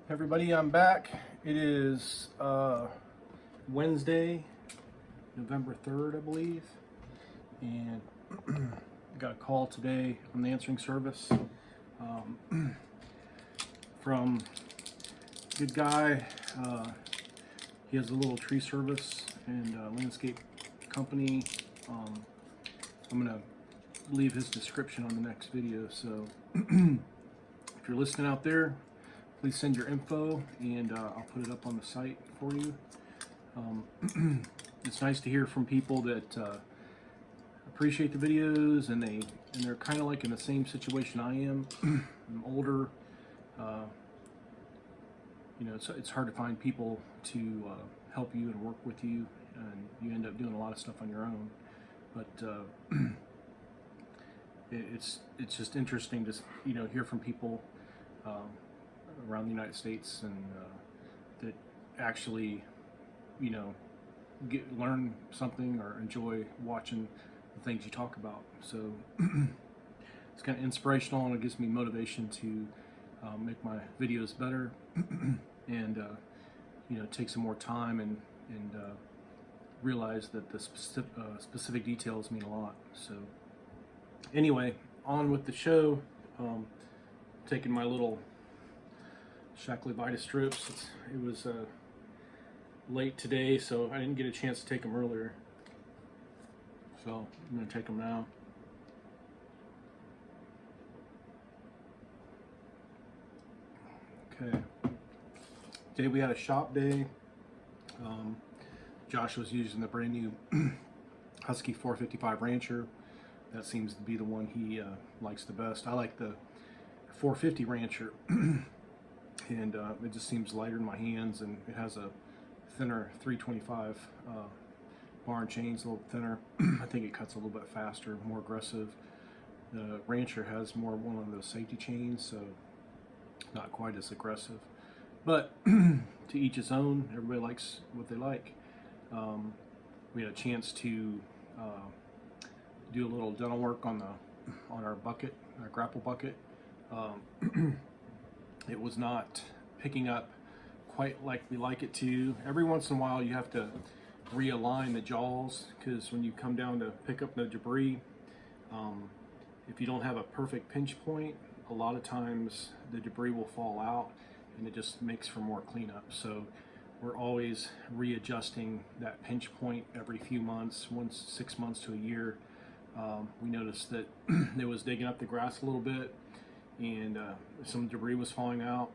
Everybody, I'm back. It is Wednesday, November 3rd, I believe, and I got a call today on the answering service from a good guy. He has a little tree service and landscape company. I'm gonna leave his description on the next video, so if you're listening out there, please send your info and I'll put it up on the site for you. It's nice to hear from people that appreciate the videos, and they're kind of like in the same situation I am. I'm older. You know, it's hard to find people to help you and work with you, and you end up doing a lot of stuff on your own. But it's just interesting to hear from people around the United States, and that actually learn something or enjoy watching the things you talk about. So it's kind of inspirational, and it gives me motivation to make my videos better and take some more time and realize that the specific details mean a lot. So anyway, on with the show. Taking my little Shackley Vita strips. It was late today, so I didn't get a chance to take them earlier. So I'm going to take them now. Okay. Today we had a shop day. Josh was using the brand new Husky 455 Rancher. That seems to be the one he likes the best. I like the 450 Rancher. And it just seems lighter in my hands, and it has a thinner 325 bar and chains, a little thinner. I think it cuts a little bit faster, more aggressive. The Rancher has more one of those safety chains, so not quite as aggressive. But to each his own. Everybody likes what they like. We had a chance to do a little dental work on our bucket, our grapple bucket. It was not picking up quite like we like it to. Every once in a while you have to realign the jaws, because when you come down to pick up the debris, if you don't have a perfect pinch point, a lot of times the debris will fall out, and it just makes for more cleanup. So we're always readjusting that pinch point every few months, once 6 months to a year. We noticed that it was digging up the grass a little bit, and some debris was falling out.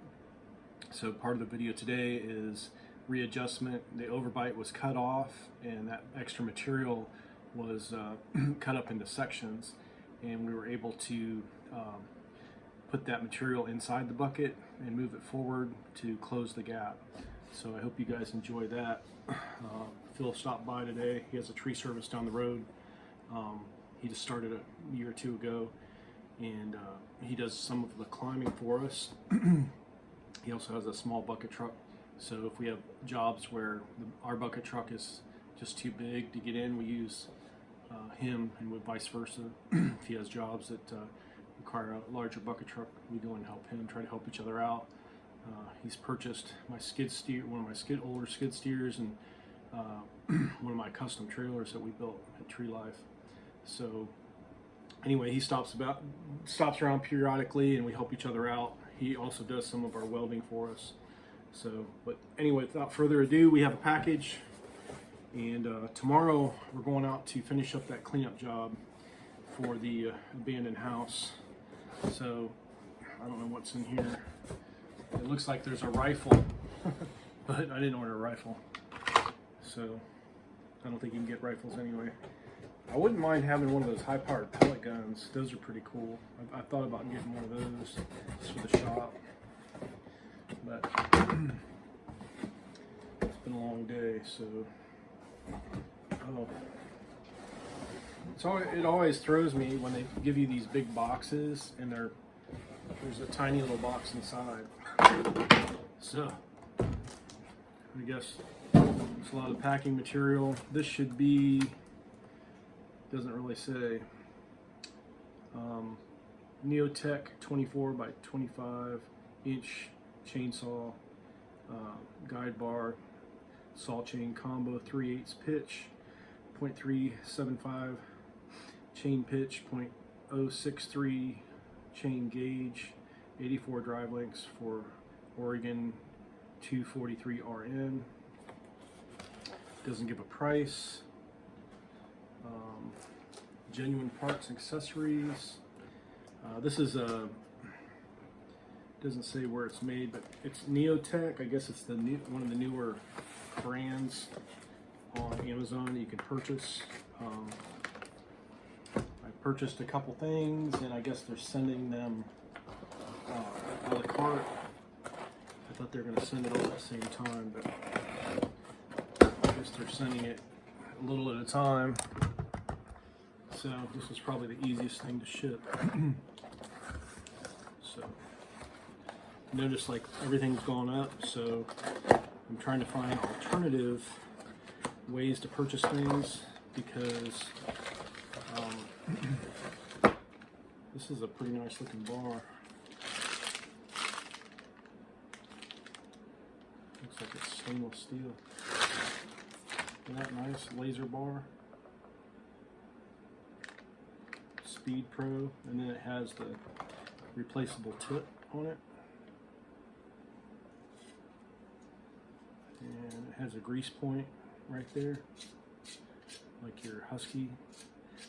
So part of the video today is readjustment. The overbite was cut off, and that extra material was cut up into sections, and we were able to put that material inside the bucket and move it forward to close the gap. So I hope you guys enjoy that. Phil stopped by today. He has a tree service down the road. He just started a year or two ago, and he does some of the climbing for us. He also has a small bucket truck, so if we have jobs where our bucket truck is just too big to get in, we use him, and vice versa. If he has jobs that require a larger bucket truck, we go and help him, try to help each other out. He's purchased my skid steer, one of my older skid steers, and one of my custom trailers that we built at Tree Life. So anyway, he stops around periodically, and we help each other out. He also does some of our welding for us. So, but anyway, without further ado, we have a package, and tomorrow we're going out to finish up that cleanup job for the abandoned house. So I don't know what's in here. It looks like there's a rifle, but I didn't order a rifle, so I don't think you can get rifles anyway. I wouldn't mind having one of those high-powered pellet guns. Those are pretty cool. I thought about getting one of those just for the shop, but it's been a long day, so it always throws me when they give you these big boxes, and there's a tiny little box inside. So I guess it's a lot of packing material. This should be, doesn't really say, Neotech 24 by 25 inch chainsaw, guide bar, saw chain combo, 3/8 pitch, 0.375 chain pitch, 0.063 chain gauge, 84 drive links for Oregon 243 RN. Doesn't give a price. Genuine parts and accessories. This is a, doesn't say where it's made, but it's Neotech. I guess it's the one of the newer brands on Amazon that you can purchase. I purchased a couple things, and I guess they're sending them a la carte. I thought they were going to send it all at the same time, but I guess they're sending it a little at a time. So this is probably the easiest thing to ship. So notice like everything's gone up, so I'm trying to find alternative ways to purchase things, because this is a pretty nice looking bar. Looks like it's stainless steel. Isn't that nice? Laser bar. Speed Pro, and then it has the replaceable tip on it. And it has a grease point right there, like your Husky.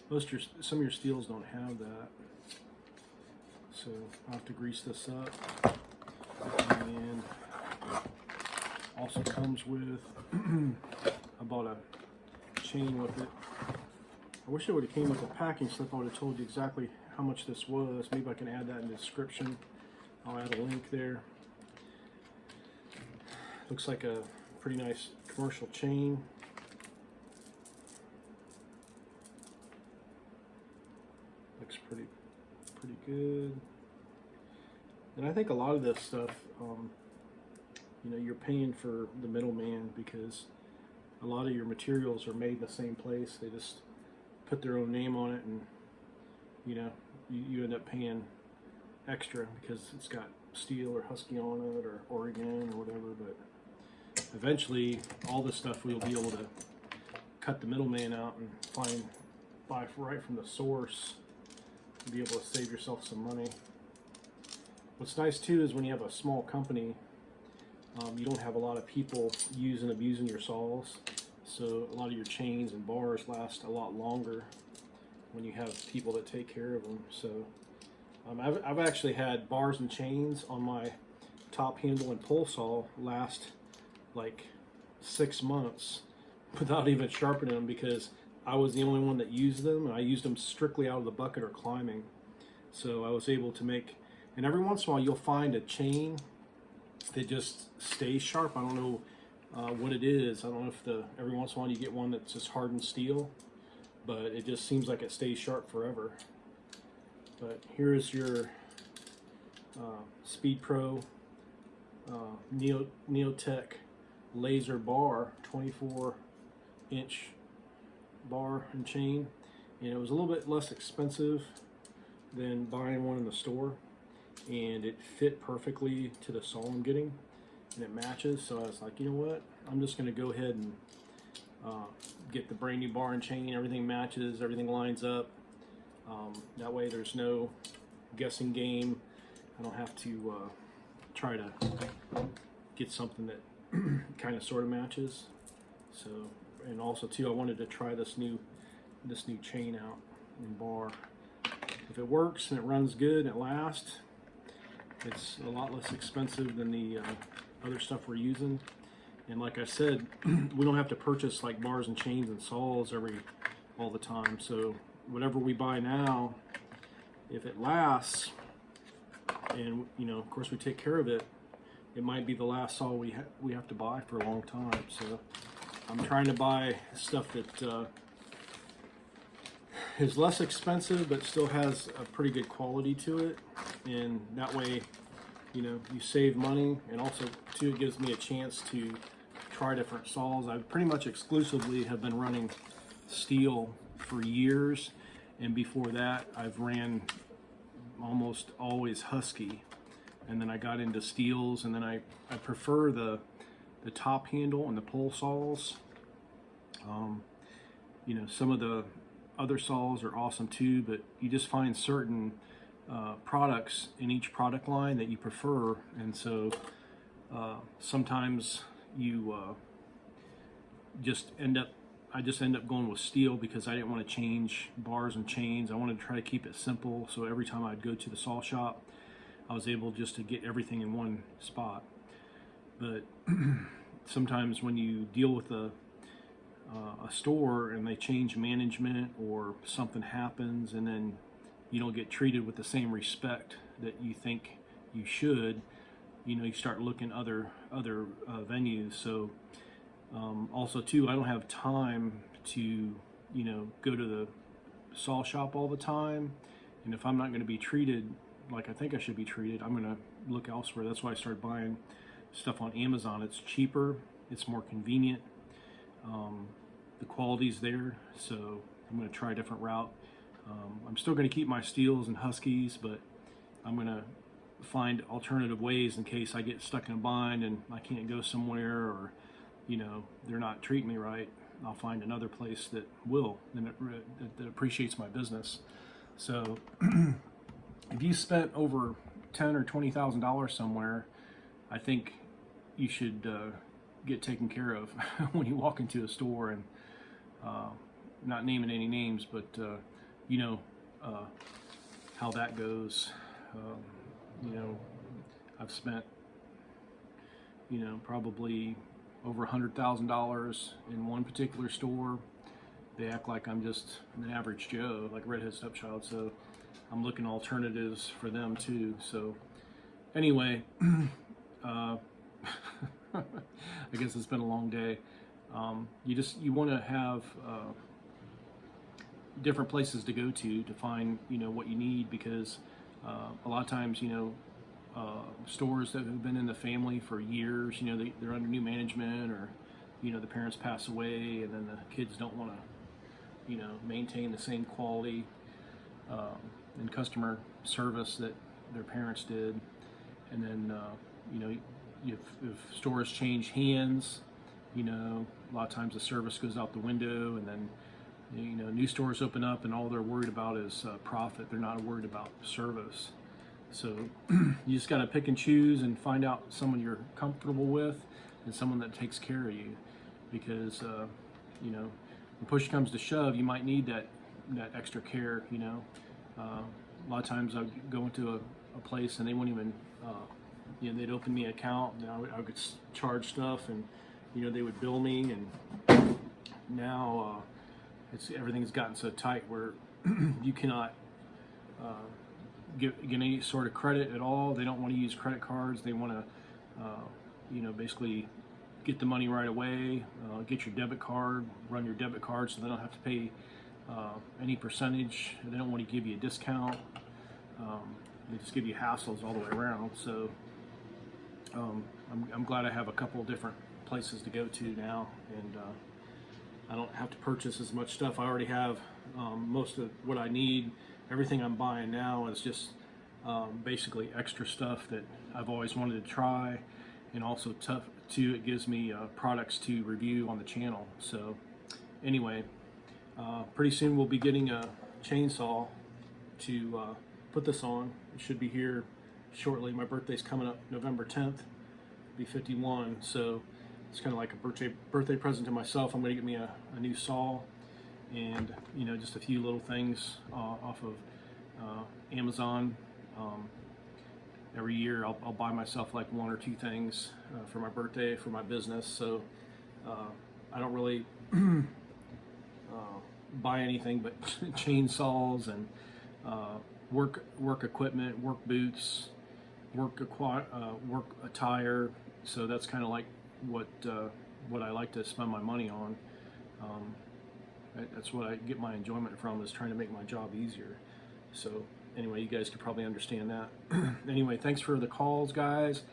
Some of your steels don't have that. So I'll have to grease this up. And also comes with, I bought a chain with it. I wish it would have came with a packing slip. I would have told you exactly how much this was. Maybe I can add that in the description. I'll add a link there. Looks like a pretty nice commercial chain. Looks pretty good. And I think a lot of this stuff, you know, you're paying for the middleman, because a lot of your materials are made in the same place. They just put their own name on it, and you know, you end up paying extra because it's got steel or Husky on it, or Oregon or whatever. But eventually all this stuff we'll be able to cut the middleman out and buy right from the source, and be able to save yourself some money. What's nice too is when you have a small company, you don't have a lot of people using and abusing your saws. So a lot of your chains and bars last a lot longer when you have people that take care of them. So I've actually had bars and chains on my top handle and pole saw last like 6 months without even sharpening them, because I was the only one that used them, and I used them strictly out of the bucket or climbing. So I was able to make, and every once in a while you'll find a chain that just stays sharp. I don't know what it is. I don't know if every once in a while you get one that's just hardened steel, but it just seems like it stays sharp forever. But here's your Speed Pro Neotech laser bar, 24-inch bar and chain, and it was a little bit less expensive than buying one in the store, and it fit perfectly to the saw I'm getting, and it matches. So I was like, you know what, I'm just going to go ahead and get the brand new bar and chain. Everything matches, everything lines up. That way there's no guessing game. I don't have to try to get something that kind of sort of matches. So, and also too, I wanted to try this new chain out and bar. If it works and it runs good and it lasts, it's a lot less expensive than the other stuff we're using. And like I said, we don't have to purchase like bars and chains and saws all the time. So whatever we buy now, if it lasts, and you know, of course we take care of it, it might be the last saw we have to buy for a long time. So I'm trying to buy stuff that is less expensive but still has a pretty good quality to it, and that way, you know, you save money, and also too, it gives me a chance to try different saws. I pretty much exclusively have been running steel for years, and before that I've ran almost always Husky. and then I got into steels, and then I prefer the top handle and the pole saws. You know, some of the other saws are awesome too, but you just find certain products in each product line that you prefer, and so sometimes you I just end up going with steel because I didn't want to change bars and chains. I wanted to try to keep it simple, so every time I'd go to the saw shop, I was able just to get everything in one spot. But sometimes when you deal with a store and they change management or something happens and then you don't get treated with the same respect that you think you should, you know, you start looking other venues. So also too, I don't have time to, you know, go to the saw shop all the time, and if I'm not going to be treated like I think I should be treated, I'm going to look elsewhere. That's why I started buying stuff on Amazon. It's cheaper, it's more convenient, the quality's there, so I'm going to try a different route. I'm still going to keep my steels and huskies, but I'm going to find alternative ways in case I get stuck in a bind and I can't go somewhere, or you know, they're not treating me right. I'll find another place that will, and that appreciates my business. So if you spent over $10,000 or $20,000 somewhere, I think you should get taken care of when you walk into a store. And not naming any names, but you know how that goes. You know, I've spent, you know, probably over $100,000 in one particular store. They act like I'm just an average Joe, like redhead stepchild, so I'm looking alternatives for them too. So anyway, I guess it's been a long day. You want to have different places to go to find, you know, what you need, because a lot of times, you know, stores that have been in the family for years, you know, they're under new management, or you know, the parents pass away, and then the kids don't want to, you know, maintain the same quality and customer service that their parents did. And then you know, if stores change hands, you know, a lot of times the service goes out the window, and then, you know, new stores open up and all they're worried about is profit. They're not worried about service. So you just got to pick and choose and find out someone you're comfortable with and someone that takes care of you, because you know, when push comes to shove, you might need that extra care. You know, a lot of times I would go into a place and they wouldn't even, you know, they'd open me an account and I would charge stuff, and you know, they would bill me, and now everything's gotten so tight where you cannot get any sort of credit at all. They don't want to use credit cards. They want to, you know, basically get the money right away. Get your debit card, run your debit card, so they don't have to pay any percentage. They don't want to give you a discount. They just give you hassles all the way around. So I'm glad I have a couple different places to go to now, and I don't have to purchase as much stuff. I already have most of what I need. Everything I'm buying now is just basically extra stuff that I've always wanted to try, and also it gives me products to review on the channel. So anyway, pretty soon we'll be getting a chainsaw to put this on. It should be here shortly. My birthday's coming up November 10th. I'll be 51, so it's kind of like a birthday present to myself. I'm going to get me a new saw, and you know, just a few little things off of Amazon. Every year I'll buy myself like one or two things for my birthday, for my business. So I don't really buy anything but chainsaws and work equipment, work boots, work attire. So that's kind of like what I like to spend my money on. That's what I get my enjoyment from, is trying to make my job easier. So anyway, you guys could probably understand that. Anyway, thanks for the calls, guys.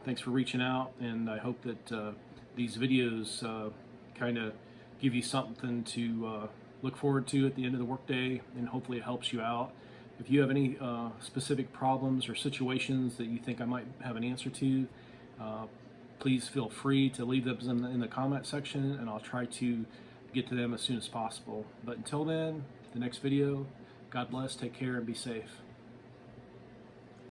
Thanks for reaching out, and I hope that these videos kind of give you something to look forward to at the end of the workday, and hopefully it helps you out. If you have any specific problems or situations that you think I might have an answer to, please feel free to leave those in the comment section, and I'll try to get to them as soon as possible. But until then, the next video, God bless, take care, and be safe.